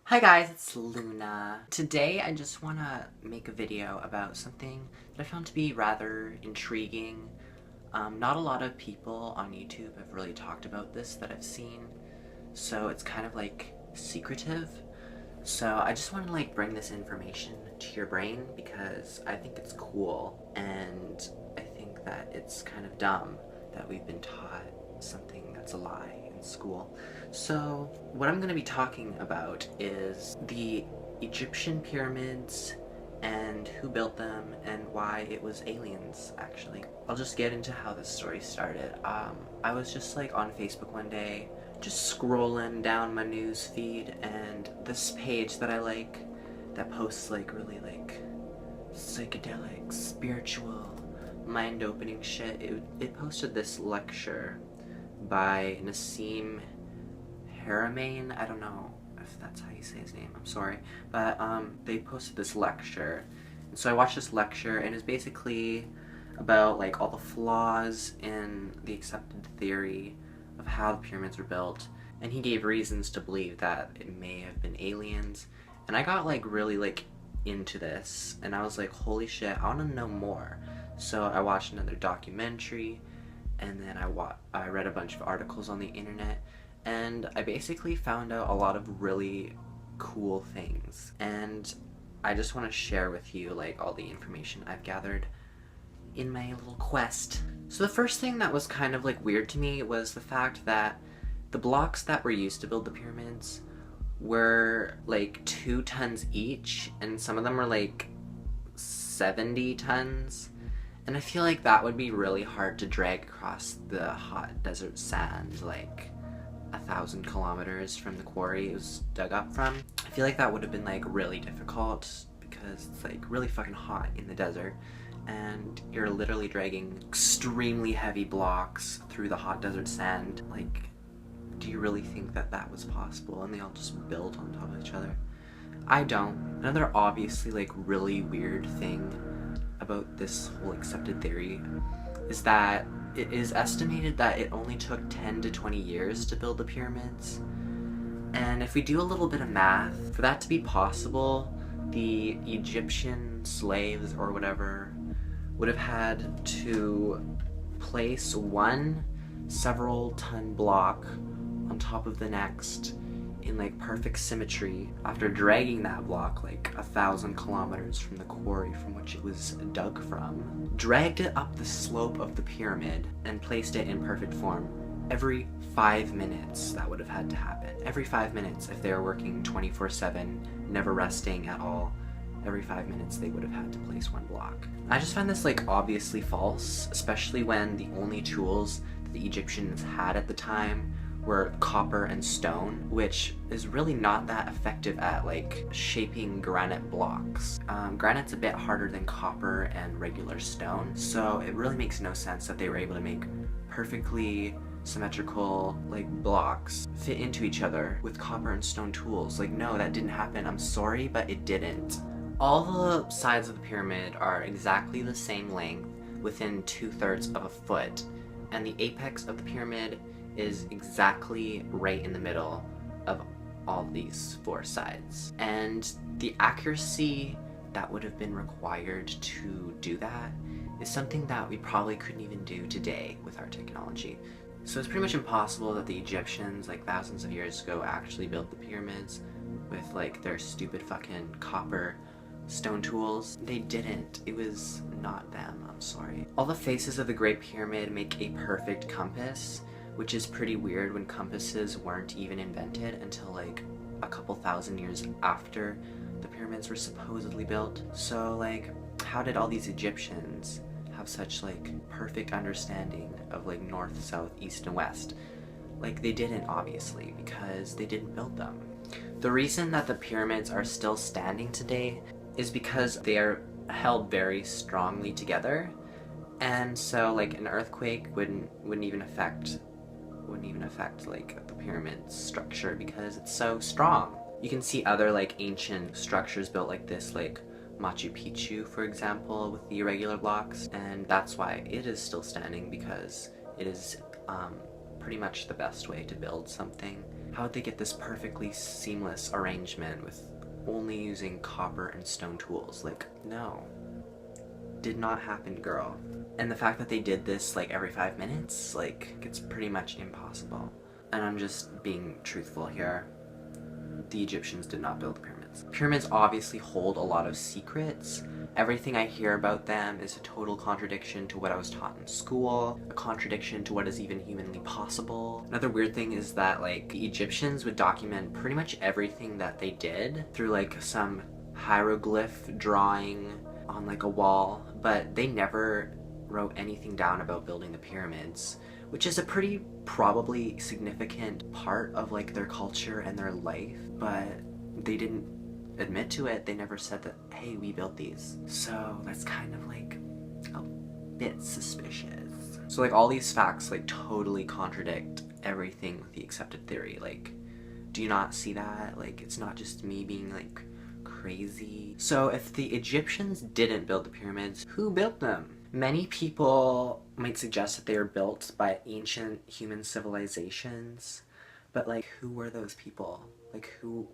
Hi guys, it's Luna. Today I just want to make a video about something that I found to be rather intriguing. Not a lot of people on YouTube have really talked about this that I've seen, so it's kind of like secretive. So I just want to bring this information to your brain because I think it's cool and I think that it's kind of dumb that we've been taught something that's a lie in school. So what I'm going to be talking about is the Egyptian pyramids and who built them and why it was aliens, actually. I'll just get into how this story started. I was just on Facebook one day, just scrolling down my news feed, and this page that I like that posts really psychedelic, spiritual, mind-opening shit, it posted this lecture by Nassim Haramain. I don't know if that's how you say his name, I'm sorry, but they posted this lecture, and so I watched this lecture, and it's basically about all the flaws in the accepted theory of how the pyramids were built, and he gave reasons to believe that it may have been aliens. And I got really into this, and I was like, holy shit, I want to know more. So I watched another documentary, and then I read a bunch of articles on the internet, and I basically found out a lot of really cool things, and I just want to share with you all the information I've gathered in my little quest. So the first thing that was kind of weird to me was the fact that the blocks that were used to build the pyramids were 2 tons each, and some of them were 70 tons. And I feel like that would be really hard to drag across the hot desert sand, 1,000 kilometers from the quarry it was dug up from. I feel like that would have been really difficult because it's really fucking hot in the desert, and you're literally dragging extremely heavy blocks through the hot desert sand. Do you really think that that was possible and they all just built on top of each other? I don't. Another obviously really weird thing about this whole accepted theory is that it is estimated that it only took 10 to 20 years to build the pyramids. And if we do a little bit of math, for that to be possible, the Egyptian slaves or whatever would have had to place one several ton block on top of the next in perfect symmetry after dragging that block 1,000 kilometers from the quarry from which it was dug from, dragged it up the slope of the pyramid, and placed it in perfect form. Every 5 minutes that would have had to happen. Every 5 minutes, if they were working 24/7, never resting at all, every 5 minutes they would have had to place one block. I just find this obviously false, especially when the only tools that the Egyptians had at the time were copper and stone, which is really not that effective at shaping granite blocks. Granite's a bit harder than copper and regular stone, so it really makes no sense that they were able to make perfectly symmetrical blocks fit into each other with copper and stone tools. No, that didn't happen. I'm sorry, but it didn't. All the sides of the pyramid are exactly the same length, within 2/3 of a foot, and the apex of the pyramid is exactly right in the middle of all these 4 sides. And the accuracy that would have been required to do that is something that we probably couldn't even do today with our technology. So it's pretty much impossible that the Egyptians thousands of years ago actually built the pyramids with their stupid fucking copper stone tools. They didn't. It was not them, I'm sorry. All the faces of the Great Pyramid make a perfect compass, which is pretty weird when compasses weren't even invented until a couple thousand years after the pyramids were supposedly built. So how did all these Egyptians have such perfect understanding of north, south, east, and west? They didn't, obviously, because they didn't build them. The reason that the pyramids are still standing today is because they are held very strongly together, and so an earthquake wouldn't even affect the pyramid's structure because it's so strong. You can see other ancient structures built like this, Machu Picchu, for example, with the irregular blocks, and that's why it is still standing, because it is pretty much the best way to build something. How'd they get this perfectly seamless arrangement with only using copper and stone tools? Like, no. Did not happen, girl. And the fact that they did this like every 5 minutes, like, it's pretty much impossible. And I'm just being truthful here. The Egyptians did not build the pyramids. Pyramids obviously hold a lot of secrets. Everything I hear about them is a total contradiction to what I was taught in school, a contradiction to what is even humanly possible. Another weird thing is that like the Egyptians would document pretty much everything that they did through like some hieroglyph drawing on like a wall, but they never wrote anything down about building the pyramids, which is a pretty probably significant part of like their culture and their life, but they didn't admit to it. They never said that, hey, we built these. So that's kind of like a bit suspicious. So like all these facts like totally contradict everything with the accepted theory. Like, do you not see that? Like, it's not just me being like crazy. So if the Egyptians didn't build the pyramids, who built them? Many people might suggest that they were built by ancient human civilizations, but like who were those people? Like who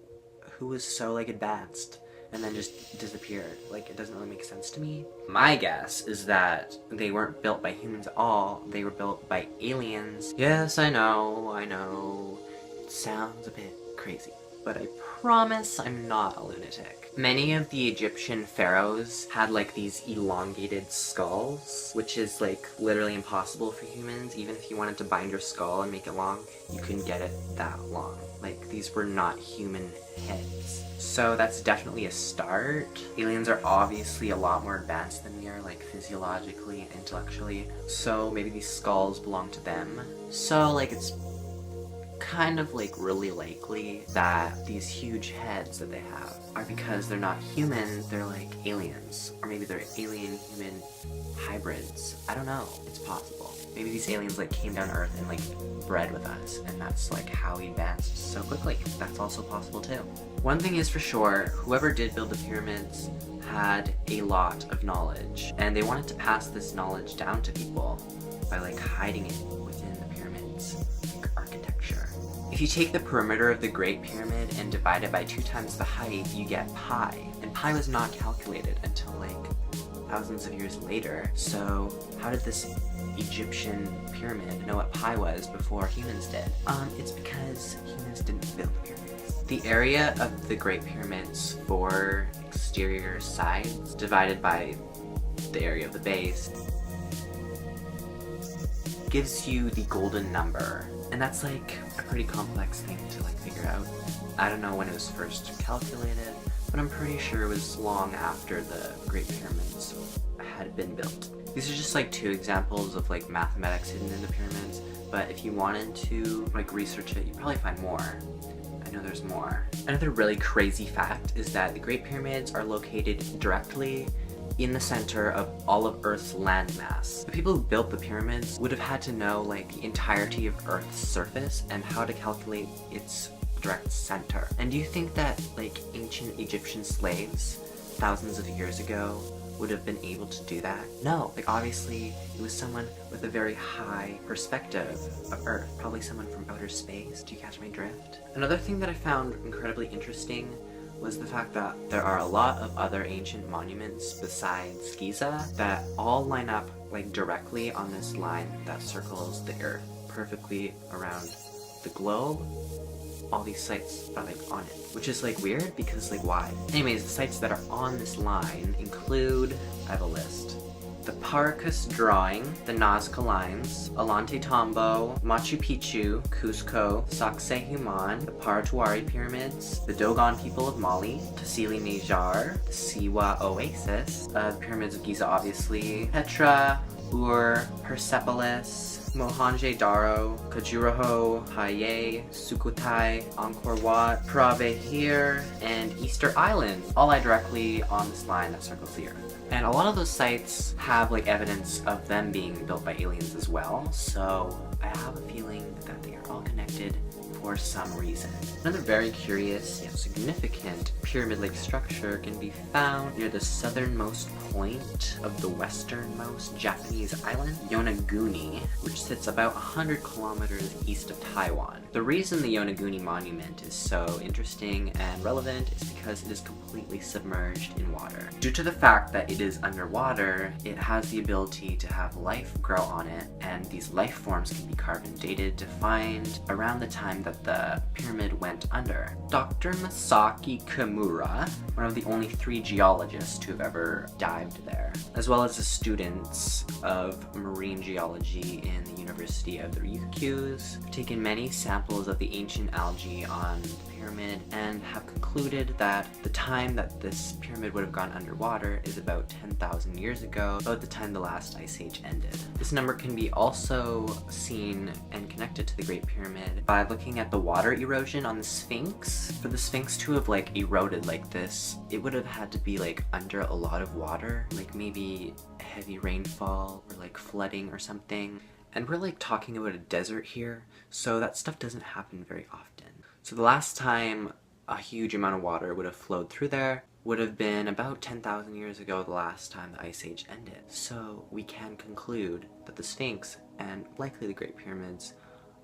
was so like advanced and then just disappeared? Like, it doesn't really make sense to me. My guess is that they weren't built by humans at all. They were built by aliens. Yes, I know. It sounds a bit crazy, but I promise I'm not a lunatic. Many of the Egyptian pharaohs had like these elongated skulls, which is like literally impossible for humans. Even if you wanted to bind your skull and make it long, you couldn't get it that long. Like, these were not human heads. So that's definitely a start. Aliens are obviously a lot more advanced than we are, like physiologically and intellectually. So maybe these skulls belong to them. So like it's kind of like really likely that these huge heads that they have are because they're not human, they're like aliens. Or maybe they're alien-human hybrids. I don't know. It's possible. Maybe these aliens like came down to Earth and like bred with us, and that's like how we advanced so quickly. That's also possible too. One thing is for sure, whoever did build the pyramids had a lot of knowledge, and they wanted to pass this knowledge down to people by like hiding it within the pyramids, like architecture. If you take the perimeter of the Great Pyramid and divide it by 2 times the height, you get pi. And pi was not calculated until like thousands of years later. So how did this Egyptian pyramid know what pi was before humans did? It's because humans didn't build the pyramids. The area of the Great Pyramid's 4 exterior sides divided by the area of the base gives you the golden number. And that's like a pretty complex thing to like figure out. I don't know when it was first calculated, but I'm pretty sure it was long after the Great Pyramids had been built. These are just like 2 examples of like mathematics hidden in the pyramids, but if you wanted to like research it, you'd probably find more. I know there's more. Another really crazy fact is that the Great Pyramids are located directly in the center of all of Earth's landmass. The people who built the pyramids would have had to know like the entirety of Earth's surface and how to calculate its direct center. And do you think that like ancient Egyptian slaves thousands of years ago would have been able to do that? No, like obviously it was someone with a very high perspective of Earth, probably someone from outer space. Do you catch my drift? Another thing that I found incredibly interesting was the fact that there are a lot of other ancient monuments besides Giza that all line up like directly on this line that circles the Earth perfectly around the globe. All these sites are like on it, which is like weird because like why? Anyways, the sites that are on this line include, I have a list: the Paracas drawing, the Nazca lines, Ollantaytambo, Machu Picchu, Cusco, Sacsayhuaman, the Paratuari pyramids, the Dogon people of Mali, Tassili N'Ajjer, the Siwa Oasis, the pyramids of Giza obviously, Petra, Ur, Persepolis, Mohenjo-Daro, Khajuraho, Haye, Sukhothai, Angkor Wat, Pravehir, and Easter Island, all lie directly on this line that circles the Earth. And a lot of those sites have like evidence of them being built by aliens as well, so I have a feeling that they are all connected for some reason. Another very curious yet significant pyramid-like structure can be found near the southernmost point of the westernmost Japanese island, Yonaguni, which sits about 100 kilometers east of Taiwan. The reason the Yonaguni Monument is so interesting and relevant is because it is completely submerged in water. Due to the fact that it is underwater, it has the ability to have life grow on it, and these life forms can be carbon dated to find around the time that the pyramid went under. Dr. Masaki Kimura, one of the only 3 geologists to have ever dived there, as well as the students of marine geology in the University of the Ryukyus, have taken many samples of the ancient algae on the pyramid and have concluded that the time that this pyramid would have gone underwater is about 10,000 years ago, about the time the last ice age ended. This number can be also seen and connected to the Great Pyramid by looking at the water erosion on the Sphinx. For the Sphinx to have like eroded like this, it would have had to be like under a lot of water, like maybe heavy rainfall or like flooding or something. And we're like talking about a desert here, so that stuff doesn't happen very often. So the last time a huge amount of water would have flowed through there would have been about 10,000 years ago, the last time the Ice Age ended. So we can conclude that the Sphinx, and likely the Great Pyramids,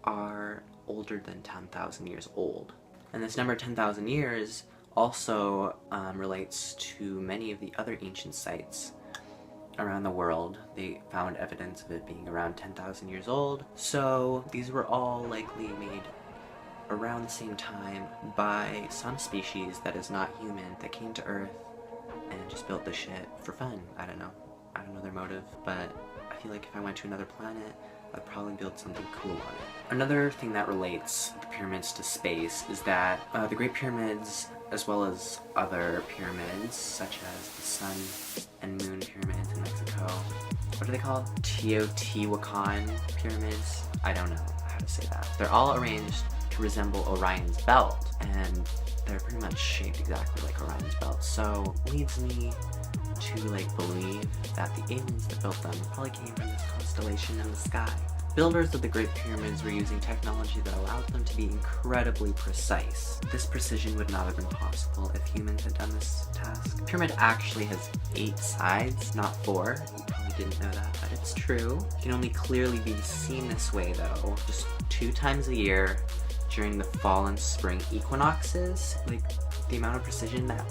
are older than 10,000 years old. And this number 10,000 years also relates to many of the other ancient sites around the world. They found evidence of it being around 10,000 years old. So these were all likely made around the same time by some species that is not human that came to Earth and just built this shit for fun. I don't know their motive, but I feel like if I went to another planet, I'd probably build something cool on it. Another thing that relates the pyramids to space is that the Great Pyramids, as well as other pyramids such as the Sun and Moon pyramids in Mexico, what are they called? Teotihuacan pyramids? I don't know how to say that. They're all arranged to resemble Orion's belt, and they're pretty much shaped exactly like Orion's belt, so leads me to like believe that the aliens that built them probably came from this constellation in the sky. Builders of the Great Pyramids were using technology that allowed them to be incredibly precise. This precision would not have been possible if humans had done this task. The pyramid actually has 8 sides, not 4. You probably didn't know that, but it's true. It can only clearly be seen this way though, just 2 times a year during the fall and spring equinoxes. Like, the amount of precision that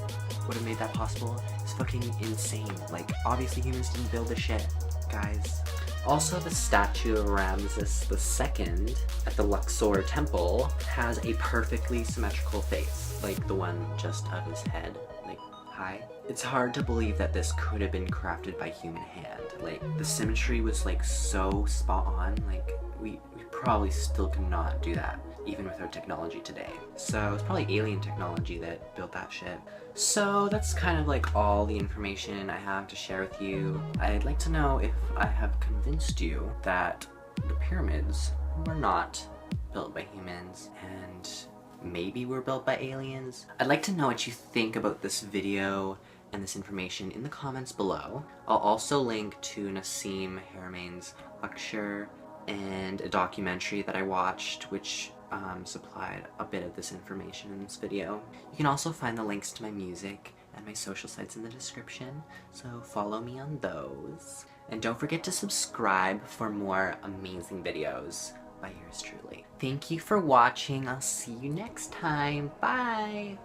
would have made that possible is fucking insane. Like, obviously humans didn't build this shit, guys. Also, the statue of Ramses II at the Luxor Temple has a perfectly symmetrical face, like the one just of his head, like high. It's hard to believe that this could have been crafted by human hand. Like, the symmetry was like so spot on, like we probably still could not do that, even with our technology today. So it's probably alien technology that built that shit. So that's kind of like all the information I have to share with you. I'd like to know if I have convinced you that the pyramids were not built by humans and maybe were built by aliens. I'd like to know what you think about this video and this information in the comments below. I'll also link to Nassim Haramein's lecture and a documentary that I watched, which supplied a bit of this information in this video. You can also find the links to my music and my social sites in the description, so follow me on those. And don't forget to subscribe for more amazing videos by yours truly. Thank you for watching. I'll see you next time. Bye!